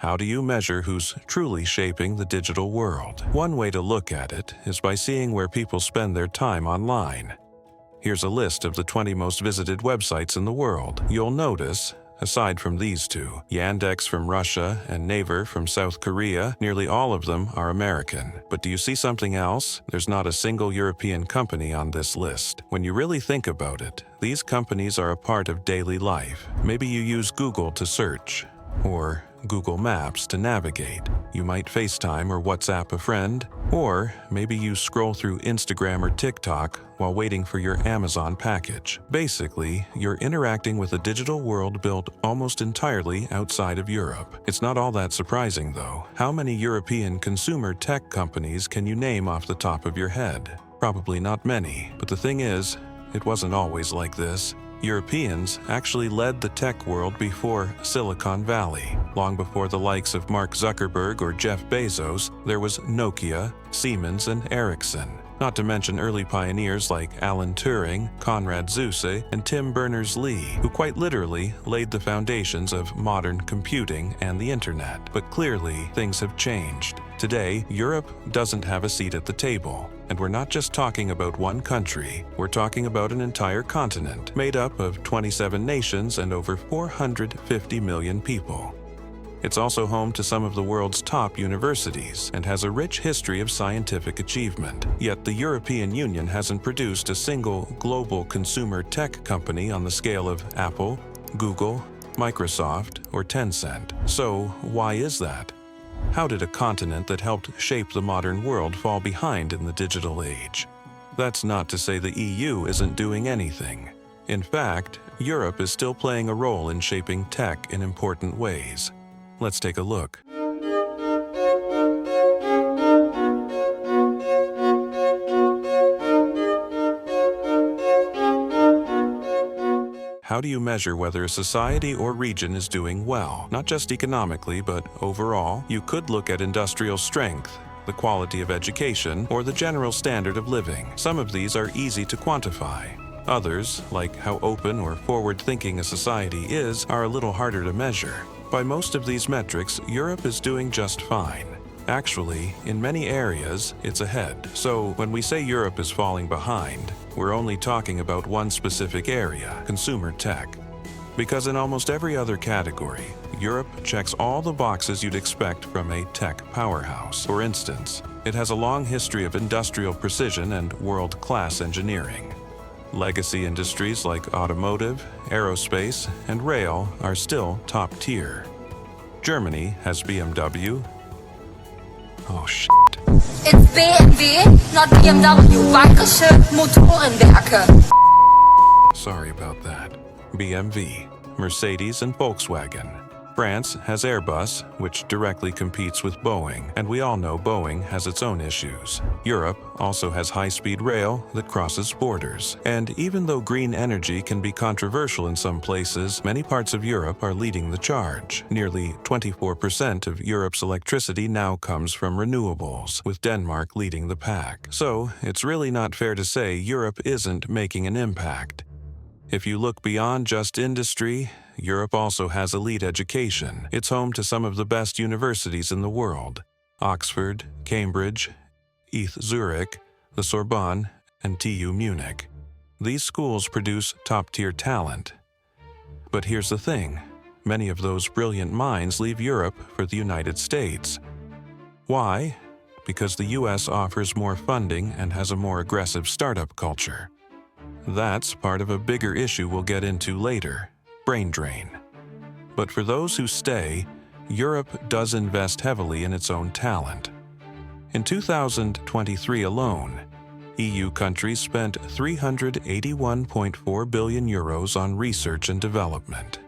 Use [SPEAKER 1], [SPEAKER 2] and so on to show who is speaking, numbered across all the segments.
[SPEAKER 1] How do you measure who's truly shaping the digital world? One way to look at it is by seeing where people spend their time online. Here's a list of the 20 most visited websites in the world. You'll notice, aside from these two, Yandex from Russia and Naver from South Korea, nearly all of them are American. But do you see something else? There's not a single European company on this list. When you really think about it, these companies are a part of daily life. Maybe you use Google to search, or Google Maps to navigate. You might FaceTime or WhatsApp a friend, or maybe you scroll through Instagram or TikTok while waiting for your Amazon package. Basically, you're interacting with a digital world built almost entirely outside of Europe. It's not all that surprising, though. How many European consumer tech companies can you name off the top of your head? Probably not many, but the thing is, it wasn't always like this. Europeans actually led the tech world before Silicon Valley. Long before the likes of Mark Zuckerberg or Jeff Bezos, there was Nokia, Siemens, and Ericsson. Not to mention early pioneers like Alan Turing, Konrad Zuse, and Tim Berners-Lee, who quite literally laid the foundations of modern computing and the internet. But clearly, things have changed. Today, Europe doesn't have a seat at the table. And we're not just talking about one country, we're talking about an entire continent made up of 27 nations and over 450 million people. It's also home to some of the world's top universities and has a rich history of scientific achievement. Yet the European Union hasn't produced a single global consumer tech company on the scale of Apple, Google, Microsoft, or Tencent. So why is that? How did a continent that helped shape the modern world fall behind in the digital age? That's not to say the EU isn't doing anything. In fact, Europe is still playing a role in shaping tech in important ways. Let's take a look. How do you measure whether a society or region is doing well? Not just economically, but overall. You could look at industrial strength, the quality of education, or the general standard of living. Some of these are easy to quantify. Others, like how open or forward-thinking a society is, are a little harder to measure. By most of these metrics, Europe is doing just fine. Actually, in many areas, it's ahead. So when we say Europe is falling behind, we're only talking about one specific area, consumer tech. Because in almost every other category, Europe checks all the boxes you'd expect from a tech powerhouse. For instance, it has a long history of industrial precision and world-class engineering. Legacy industries like automotive, aerospace, and rail are still top tier. Germany has BMW. Oh shit.
[SPEAKER 2] It's BMW, not BMW. Bayerische Motorenwerke.
[SPEAKER 1] Sorry about that. BMW, Mercedes, and Volkswagen. France has Airbus, which directly competes with Boeing, and we all know Boeing has its own issues. Europe also has high-speed rail that crosses borders. And even though green energy can be controversial in some places, many parts of Europe are leading the charge. Nearly 24% of Europe's electricity now comes from renewables, with Denmark leading the pack. So, it's really not fair to say Europe isn't making an impact. If you look beyond just industry, Europe also has elite education. It's home to some of the best universities in the world: Oxford, Cambridge, ETH Zurich, the Sorbonne, and TU Munich. These schools produce top-tier talent. But here's the thing: many of those brilliant minds leave Europe for the United States. Why? Because the US offers more funding and has a more aggressive startup culture. That's part of a bigger issue we'll get into later: brain drain. But for those who stay, Europe does invest heavily in its own talent. In 2023 alone, EU countries spent €381.4 billion on research and development.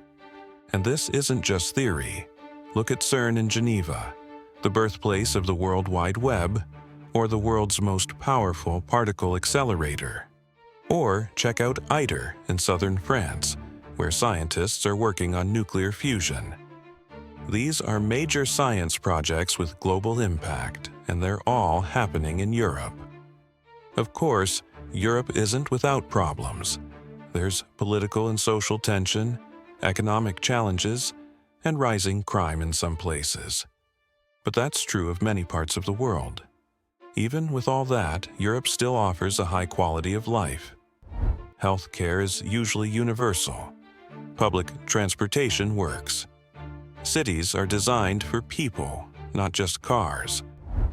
[SPEAKER 1] And this isn't just theory. Look at CERN in Geneva, the birthplace of the World Wide Web, or the world's most powerful particle accelerator. Or check out ITER in southern France, where scientists are working on nuclear fusion. These are major science projects with global impact, and they're all happening in Europe. Of course, Europe isn't without problems. There's political and social tension, economic challenges, and rising crime in some places. But that's true of many parts of the world. Even with all that, Europe still offers a high quality of life. Healthcare is usually universal. Public transportation works. Cities are designed for people, not just cars.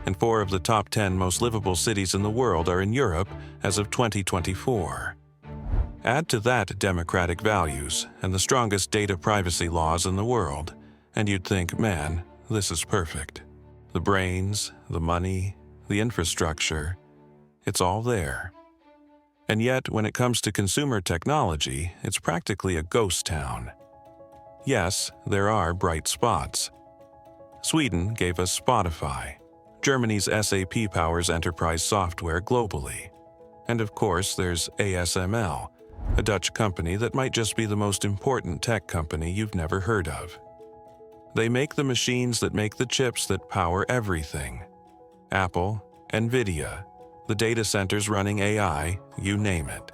[SPEAKER 1] And 4 of the top 10 most livable cities in the world are in Europe as of 2024. Add to that democratic values and the strongest data privacy laws in the world, and you'd think, man, this is perfect. The brains, the money, the infrastructure, it's all there. And yet, when it comes to consumer technology, it's practically a ghost town. Yes, there are bright spots. Sweden gave us Spotify. Germany's SAP powers enterprise software globally. And of course, there's ASML, a Dutch company that might just be the most important tech company you've never heard of. They make the machines that make the chips that power everything. Apple, Nvidia, the data centers running AI, you name it.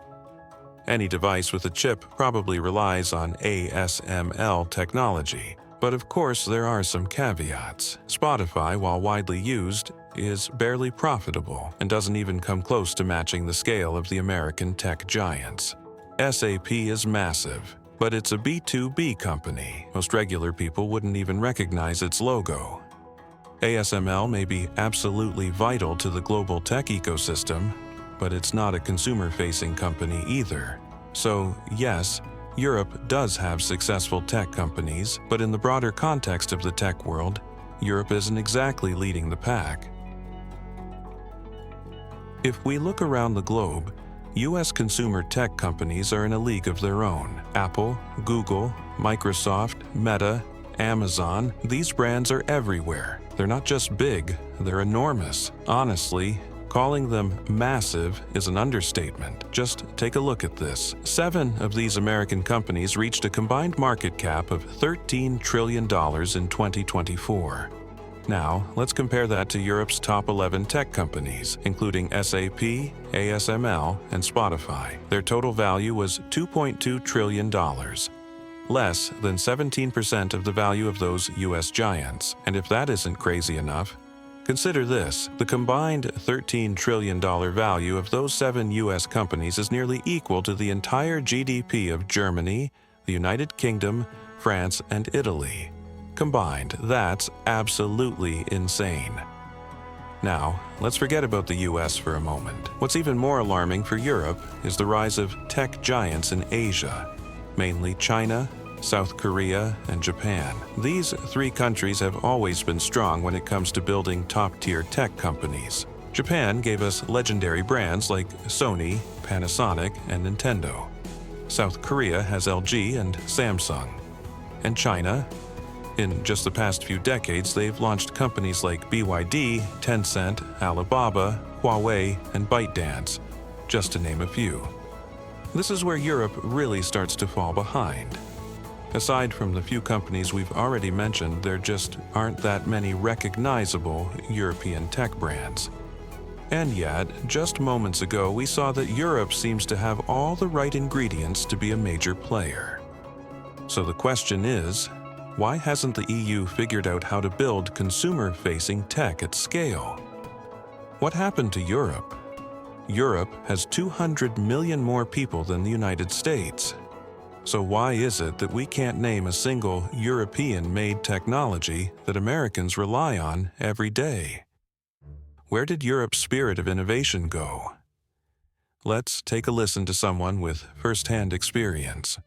[SPEAKER 1] Any device with a chip probably relies on ASML technology. But of course, there are some caveats. Spotify, while widely used, is barely profitable and doesn't even come close to matching the scale of the American tech giants. SAP is massive, but it's a B2B company. Most regular people wouldn't even recognize its logo. ASML may be absolutely vital to the global tech ecosystem, but it's not a consumer-facing company either. So, yes, Europe does have successful tech companies, but in the broader context of the tech world, Europe isn't exactly leading the pack. If we look around the globe, U.S. consumer tech companies are in a league of their own. Apple, Google, Microsoft, Meta, Amazon, these brands are everywhere. They're not just big, they're enormous. Honestly, calling them massive is an understatement. Just take a look at this. 7 of these American companies reached a combined market cap of $13 trillion in 2024. Now, let's compare that to Europe's top 11 tech companies, including SAP, ASML, and Spotify. Their total value was $2.2 trillion, less than 17% of the value of those U.S. giants. And if that isn't crazy enough, consider this. The combined $13 trillion value of those 7 U.S. companies is nearly equal to the entire GDP of Germany, the United Kingdom, France, and Italy. Combined, that's absolutely insane. Now, let's forget about the US for a moment. What's even more alarming for Europe is the rise of tech giants in Asia, mainly China, South Korea, and Japan. These 3 countries have always been strong when it comes to building top-tier tech companies. Japan gave us legendary brands like Sony, Panasonic, and Nintendo. South Korea has LG and Samsung. And China? In just the past few decades, they've launched companies like BYD, Tencent, Alibaba, Huawei, and ByteDance, just to name a few. This is where Europe really starts to fall behind. Aside from the few companies we've already mentioned, there just aren't that many recognizable European tech brands. And yet, just moments ago, we saw that Europe seems to have all the right ingredients to be a major player. So the question is, why hasn't the EU figured out how to build consumer-facing tech at scale? What happened to Europe? Europe has 200 million more people than the United States. So why is it that we can't name a single European-made technology that Americans rely on every day? Where did Europe's spirit of innovation go? Let's take a listen to someone with first-hand experience.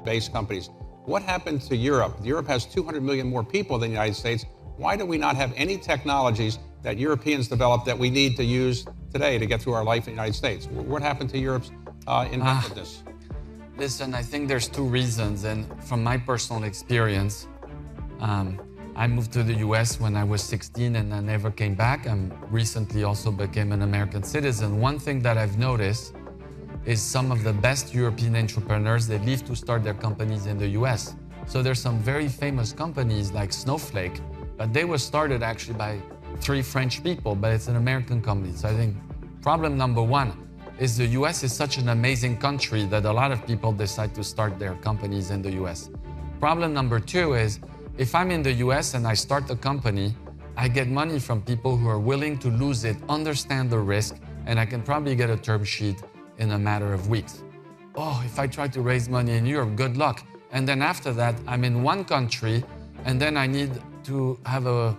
[SPEAKER 3] Based companies. What happened to Europe? Europe has 200 million more people than the United States. Why do we not have any technologies that Europeans developed that we need to use today to get through our life in the United States? What happened to Europe's inventiveness?
[SPEAKER 4] Listen, I think there's 2 reasons, and from my personal experience, I moved to the US when I was 16 and I never came back. I recently also became an American citizen. One thing that I've noticed is some of the best European entrepreneurs, they leave to start their companies in the US. So there's some very famous companies like Snowflake, but they were started actually by 3 French people, but it's an American company. So I think problem number 1, is the US is such an amazing country that a lot of people decide to start their companies in the US. Problem number two is, if I'm in the US and I start a company, I get money from people who are willing to lose it, understand the risk, and I can probably get a term sheet in a matter of weeks. Oh, if I try to raise money in Europe, good luck. And then after that, I'm in one country, and then I need to have a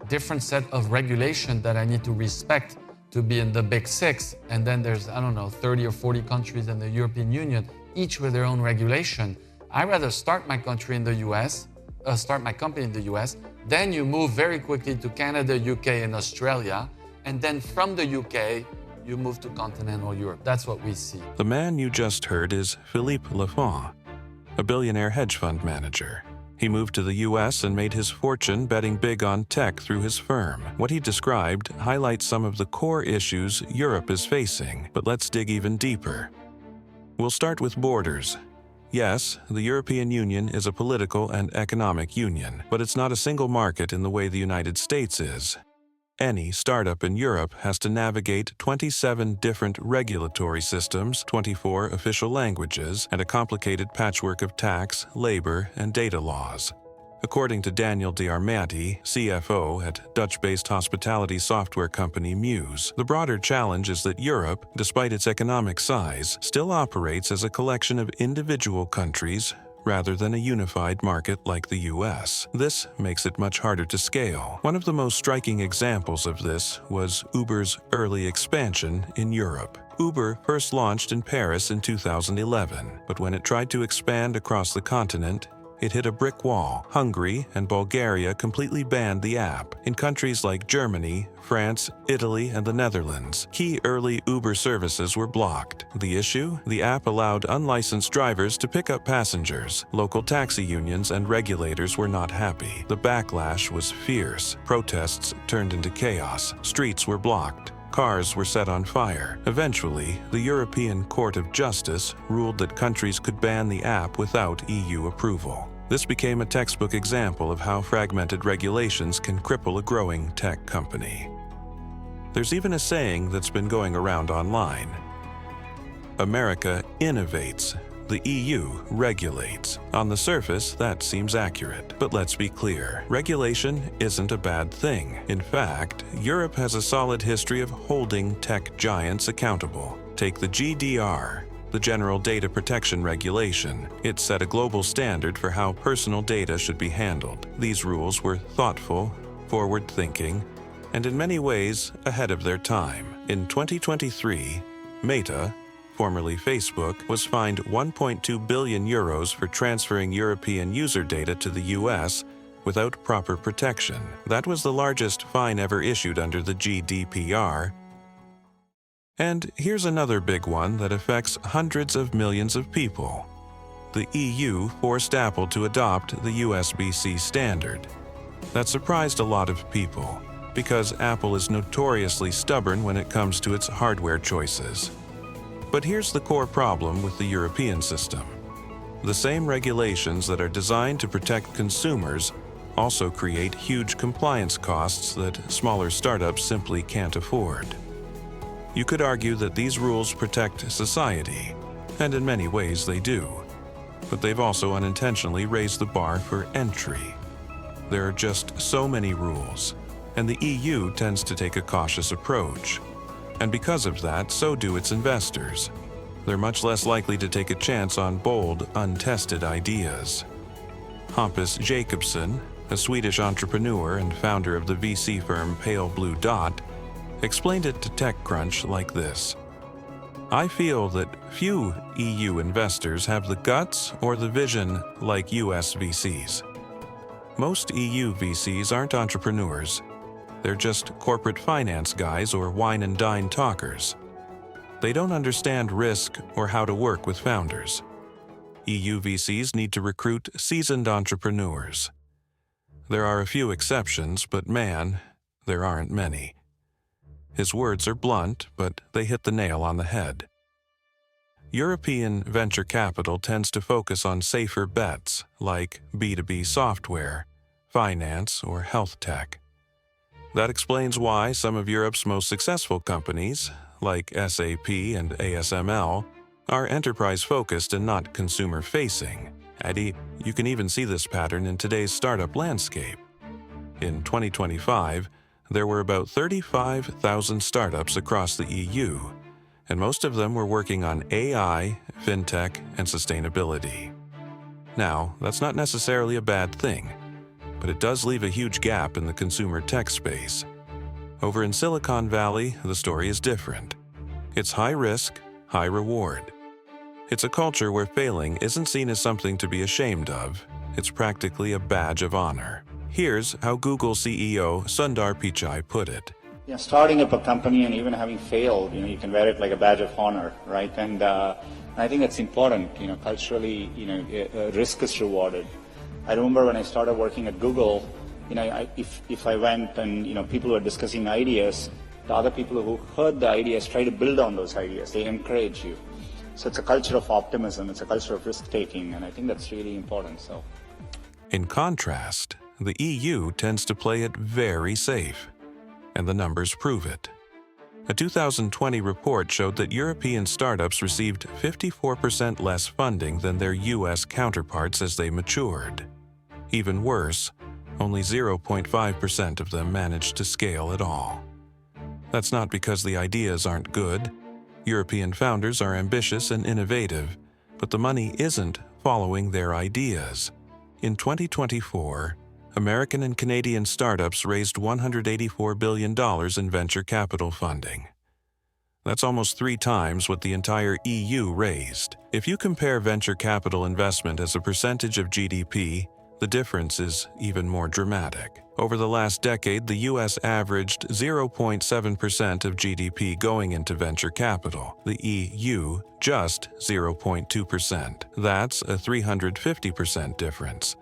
[SPEAKER 4] different set of regulation that I need to respect to be in the big six. And then there's, I don't know, 30 or 40 countries in the European Union, each with their own regulation. I'd rather start my country in the US, start my company in the US, then you move very quickly to Canada, UK, and Australia, and then from the UK, you move to continental Europe. That's what we see.
[SPEAKER 1] The man you just heard is Philippe Lafont, a billionaire hedge fund manager. He moved to the US and made his fortune betting big on tech through his firm. What he described highlights some of the core issues Europe is facing, but let's dig even deeper. We'll start with borders. Yes, the European Union is a political and economic union, but it's not a single market in the way the United States is. Any startup in Europe has to navigate 27 different regulatory systems, 24 official languages, and a complicated patchwork of tax, labor, and data laws. According to Daniel Diarmati, CFO at Dutch-based hospitality software company Muse, the broader challenge is that Europe, despite its economic size, still operates as a collection of individual countries rather than a unified market like the US. This makes it much harder to scale. One of the most striking examples of this was Uber's early expansion in Europe. Uber first launched in Paris in 2011, but when it tried to expand across the continent, it hit a brick wall. Hungary and Bulgaria completely banned the app. In countries like Germany, France, Italy, and the Netherlands, key early Uber services were blocked. The issue? The app allowed unlicensed drivers to pick up passengers. Local taxi unions and regulators were not happy. The backlash was fierce. Protests turned into chaos. Streets were blocked. Cars were set on fire. Eventually, the European Court of Justice ruled that countries could ban the app without EU approval. This became a textbook example of how fragmented regulations can cripple a growing tech company. There's even a saying that's been going around online. America innovates. The EU regulates. On the surface, that seems accurate. But let's be clear, regulation isn't a bad thing. In fact, Europe has a solid history of holding tech giants accountable. Take the GDR, the General Data Protection Regulation. It set a global standard for how personal data should be handled. These rules were thoughtful, forward-thinking, and in many ways ahead of their time. In 2023, Meta, formerly Facebook, was fined 1.2 billion euros for transferring European user data to the US without proper protection. That was the largest fine ever issued under the GDPR. And here's another big one that affects hundreds of millions of people. The EU forced Apple to adopt the USB-C standard. That surprised a lot of people, because Apple is notoriously stubborn when it comes to its hardware choices. But here's the core problem with the European system. The same regulations that are designed to protect consumers also create huge compliance costs that smaller startups simply can't afford. You could argue that these rules protect society, and in many ways they do. But they've also unintentionally raised the bar for entry. There are just so many rules, and the EU tends to take a cautious approach. And because of that, so do its investors. They're much less likely to take a chance on bold, untested ideas. Hampus Jacobson, a Swedish entrepreneur and founder of the VC firm Pale Blue Dot, explained it to TechCrunch like this. I feel that few EU investors have the guts or the vision like US VCs. Most EU VCs aren't entrepreneurs. They're just corporate finance guys or wine and dine talkers. They don't understand risk or how to work with founders. EU VCs need to recruit seasoned entrepreneurs. There are a few exceptions, but man, there aren't many. His words are blunt, but they hit the nail on the head. European venture capital tends to focus on safer bets like B2B software, finance, or health tech. That explains why some of Europe's most successful companies, like SAP and ASML, are enterprise-focused and not consumer-facing. You can even see this pattern in today's startup landscape. In 2025, there were about 35,000 startups across the EU, and most of them were working on AI, fintech, and sustainability. Now, that's not necessarily a bad thing, but it does leave a huge gap in the consumer tech space. Over in Silicon Valley, the story is different. It's high risk, high reward. It's a culture where failing isn't seen as something to be ashamed of. It's practically a badge of honor. Here's how Google CEO Sundar Pichai put it.
[SPEAKER 5] Starting up a company and even having failed, you can wear it like a badge of honor, right? And I think that's important. Culturally, risk is rewarded. I remember when I started working at Google, if I went and people were discussing ideas, the other people who heard the ideas try to build on those ideas. They encourage you. So it's a culture of optimism. It's a culture of risk taking, and I think that's really important. So,
[SPEAKER 1] in contrast, the EU tends to play it very safe, and the numbers prove it. A 2020 report showed that European startups received 54% less funding than their US counterparts as they matured. Even worse, only 0.5% of them managed to scale at all. That's not because the ideas aren't good. European founders are ambitious and innovative, but the money isn't following their ideas. In 2024, American and Canadian startups raised $184 billion in venture capital funding. That's almost 3 times what the entire EU raised. If you compare venture capital investment as a percentage of GDP, the difference is even more dramatic. Over the last decade, the US averaged 0.7% of GDP going into venture capital. The EU, just 0.2%. That's a 350% difference.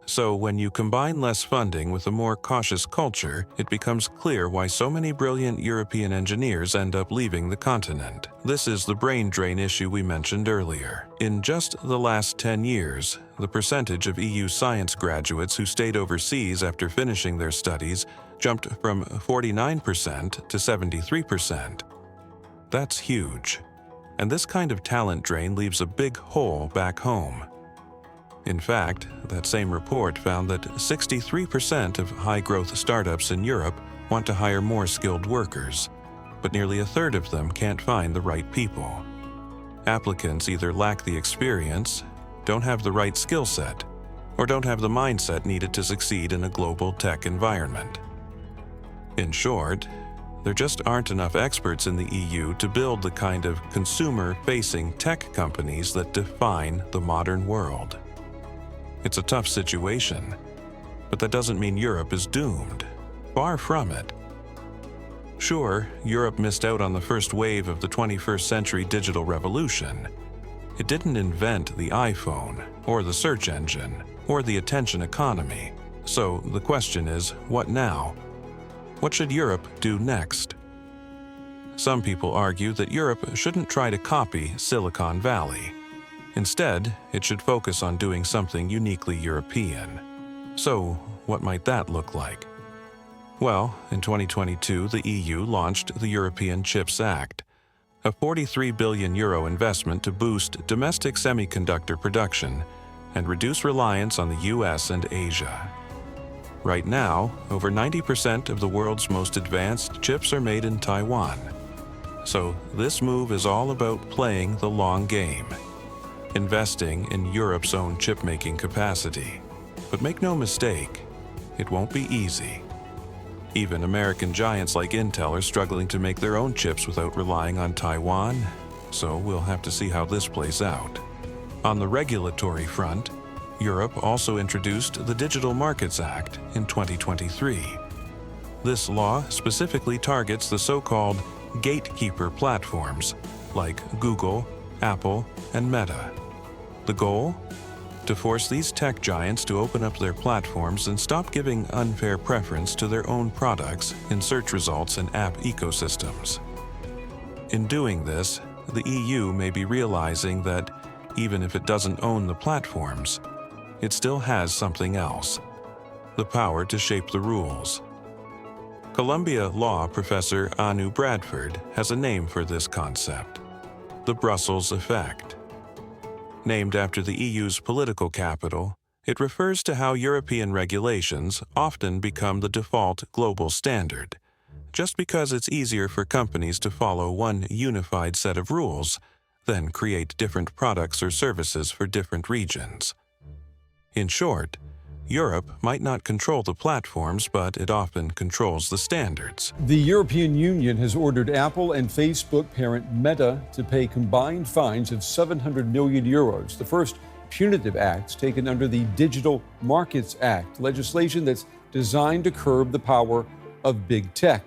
[SPEAKER 1] So when you combine less funding with a more cautious culture, it becomes clear why so many brilliant European engineers end up leaving the continent. This is the brain drain issue we mentioned earlier. In just the last 10 years, the percentage of EU science graduates who stayed overseas after finishing their studies jumped from 49% to 73%. That's huge. And this kind of talent drain leaves a big hole back home. In fact, that same report found that 63% of high-growth startups in Europe want to hire more skilled workers, but nearly a third of them can't find the right people. Applicants either lack the experience, don't have the right skill set, or don't have the mindset needed to succeed in a global tech environment. In short, there just aren't enough experts in the EU to build the kind of consumer-facing tech companies that define the modern world. It's a tough situation, but that doesn't mean Europe is doomed. Far from it. Sure, Europe missed out on the first wave of the 21st century digital revolution. It didn't invent the iPhone, or the search engine, or the attention economy. So the question is, what now? What should Europe do next? Some people argue that Europe shouldn't try to copy Silicon Valley. Instead, it should focus on doing something uniquely European. So, what might that look like? Well, in 2022, the EU launched the European Chips Act, a €43 billion investment to boost domestic semiconductor production and reduce reliance on the US and Asia. Right now, over 90% of the world's most advanced chips are made in Taiwan. So, this move is all about playing the long game, investing in Europe's own chip-making capacity. But make no mistake, it won't be easy. Even American giants like Intel are struggling to make their own chips without relying on Taiwan, so we'll have to see how this plays out. On the regulatory front, Europe also introduced the Digital Markets Act in 2023. This law specifically targets the so-called gatekeeper platforms like Google, Apple, and Meta. The goal? To force these tech giants to open up their platforms and stop giving unfair preference to their own products in search results and app ecosystems. In doing this, the EU may be realizing that even if it doesn't own the platforms, it still has something else: the power to shape the rules. Columbia law professor Anu Bradford has a name for this concept: the Brussels effect. Named after the EU's political capital, it refers to how European regulations often become the default global standard, just because it's easier for companies to follow one unified set of rules than create different products or services for different regions. In short, Europe might not control the platforms, but it often controls the standards.
[SPEAKER 6] The European Union has ordered Apple and Facebook parent Meta to pay combined fines of 700 million euros, the first punitive acts taken under the Digital Markets Act, legislation that's designed to curb the power of big tech.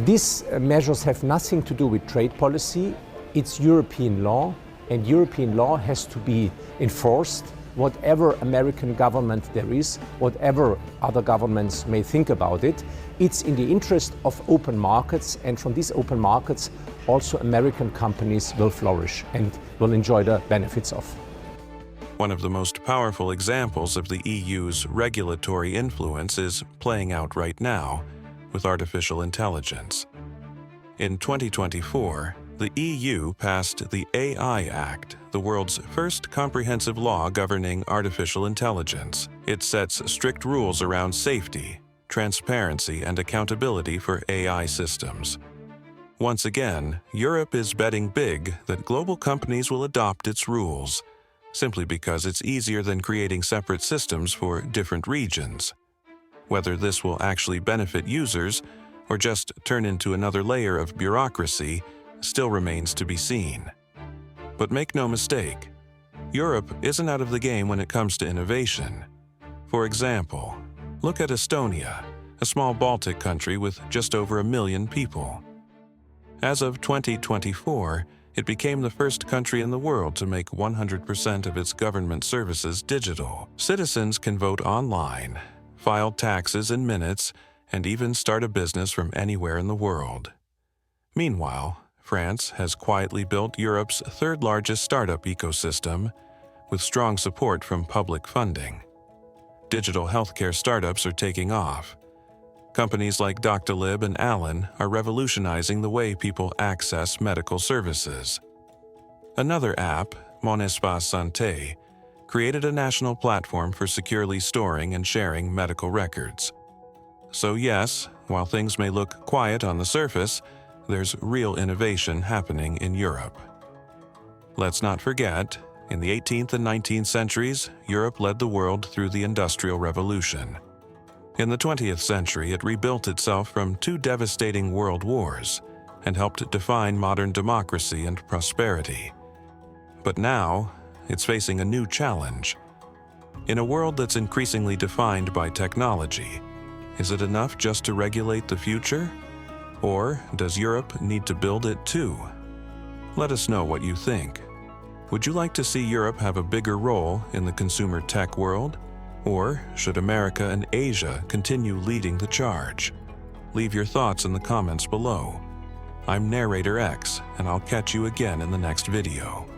[SPEAKER 7] These measures have nothing to do with trade policy. It's European law, and European law has to be enforced. Whatever American government there is, whatever other governments may think about it, it's in the interest of open markets, and from these open markets also American companies will flourish and will enjoy the benefits of.
[SPEAKER 1] One of the most powerful examples of the EU's regulatory influence is playing out right now with artificial intelligence. In 2024, the EU passed the AI Act, the world's first comprehensive law governing artificial intelligence. It sets strict rules around safety, transparency, and accountability for AI systems. Once again, Europe is betting big that global companies will adopt its rules, simply because it's easier than creating separate systems for different regions. Whether this will actually benefit users or just turn into another layer of bureaucracy still remains to be seen. But make no mistake, Europe isn't out of the game when it comes to innovation. For example, look at Estonia, a small Baltic country with just over 1 million people. As of 2024, it became the first country in the world to make 100% of its government services digital. Citizens can vote online, file taxes in minutes, and even start a business from anywhere in the world. Meanwhile, France has quietly built Europe's third-largest startup ecosystem, with strong support from public funding. Digital healthcare startups are taking off. Companies like Doctolib and Alan are revolutionizing the way people access medical services. Another app, Mon Espace Santé, created a national platform for securely storing and sharing medical records. So yes, while things may look quiet on the surface, there's real innovation happening in Europe. Let's not forget, in the 18th and 19th centuries, Europe led the world through the Industrial Revolution. In the 20th century, it rebuilt itself from 2 devastating world wars and helped define modern democracy and prosperity. But now, it's facing a new challenge. In a world that's increasingly defined by technology, is it enough just to regulate the future? Or does Europe need to build it too? Let us know what you think. Would you like to see Europe have a bigger role in the consumer tech world? Or should America and Asia continue leading the charge? Leave your thoughts in the comments below. I'm Narrator X, and I'll catch you again in the next video.